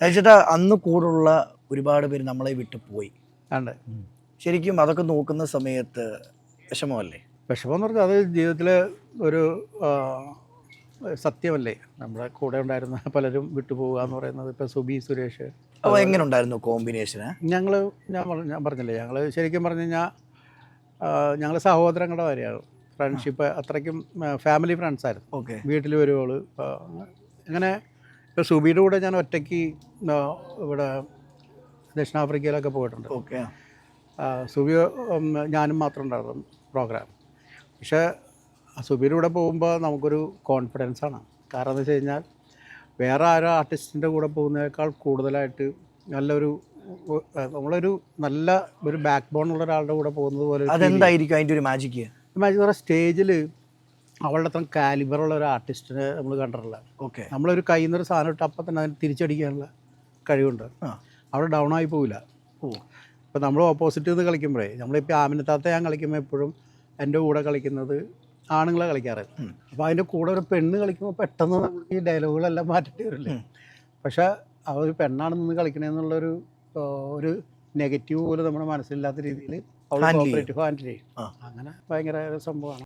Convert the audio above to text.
ചേട്ടാ അന്ന് കൂടുള്ള ഒരുപാട് പേര് നമ്മളെ വിട്ടു പോയി. ഉണ്ട്. ശരിക്കും അതൊക്കെ നോക്കുന്ന സമയത്ത് വിഷമമല്ലേ? വിഷമം എന്ന് പറഞ്ഞാൽ അത് ജീവിതത്തിലെ ഒരു സത്യമല്ലേ. നമ്മുടെ കൂടെ ഉണ്ടായിരുന്ന പലരും വിട്ടുപോകുക എന്ന് പറയുന്നത്. ഇപ്പോൾ സുബി സുരേഷ്. അപ്പോൾ എങ്ങനെ ഉണ്ടായിരുന്നു കോമ്പിനേഷന്? ഞാൻ പറഞ്ഞില്ലേ, ഞങ്ങൾ ശരിക്കും പറഞ്ഞു കഴിഞ്ഞാൽ ഞങ്ങൾ സഹോദരങ്ങളുടെ വരെയാണ്. ഫ്രണ്ട്ഷിപ്പ് അത്രയ്ക്കും ഫാമിലി ഫ്രണ്ട്സായിരുന്നു. ഓക്കെ. വീട്ടിൽ വരുവോള് അങ്ങനെ. ഇപ്പോൾ സുബിയുടെ കൂടെ ഞാൻ ഒറ്റയ്ക്ക് ഇവിടെ ദക്ഷിണാഫ്രിക്കയിലൊക്കെ പോയിട്ടുണ്ട്. ഓക്കെ. സുബി ഞാനും മാത്രം ഉണ്ടായിരുന്നു പ്രോഗ്രാം. പക്ഷേ സുബിയുടെ കൂടെ പോകുമ്പോൾ നമുക്കൊരു കോൺഫിഡൻസാണ്. കാരണം എന്ന് വെച്ച് കഴിഞ്ഞാൽ വേറെ ആരോ ആർട്ടിസ്റ്റിൻ്റെ കൂടെ പോകുന്നതിനേക്കാൾ കൂടുതലായിട്ട് നല്ലൊരു നമ്മളൊരു നല്ല ഒരു ബാക്ക് ബോൺ ഉള്ള ഒരാളുടെ കൂടെ പോകുന്നത് പോലെ. അതെന്തായിരിക്കും അതിൻ്റെ ഒരു മാജിക്ക്? മാജിക് പറഞ്ഞാൽ സ്റ്റേജിൽ അവളുടെ അത്ര കാലിബറുള്ള ഒരു ആർട്ടിസ്റ്റിനെ നമ്മൾ കണ്ടിട്ടില്ല. ഓക്കെ. നമ്മളൊരു കയ്യിൽ നിന്നൊരു സാധനം ഇട്ട് അപ്പം തന്നെ അതിന് തിരിച്ചടിക്കാനുള്ള കഴിവുണ്ട്. അവിടെ ഡൗൺ ആയി പോവില്ല. ഇപ്പോൾ നമ്മൾ ഓപ്പോസിറ്റ് നിന്ന് കളിക്കുമ്പോഴേ, നമ്മളിപ്പോൾ ആമിനത്താത്ത ഞാൻ കളിക്കുമ്പോൾ എപ്പോഴും എൻ്റെ കൂടെ കളിക്കുന്നത് ആണുങ്ങളെ കളിക്കാറ്. അപ്പോൾ അതിൻ്റെ കൂടെ ഒരു പെണ്ണ് കളിക്കുമ്പോൾ പെട്ടെന്ന് ഈ ഡയലോഗുകളെല്ലാം മാറ്റേണ്ടി വരില്ലേ. പക്ഷേ ആ ഒരു പെണ്ണാണ് നിന്ന് കളിക്കണമെന്നുള്ളൊരു ഒരു നെഗറ്റീവ് പോലും നമ്മുടെ മനസ്സിലില്ലാത്ത രീതിയിൽ അവൾ കോപ്പറേറ്റീവ് ഹാൻഡിൽ ചെയ്യും. അങ്ങനെ ഭയങ്കര ഒരു സംഭവമാണ്.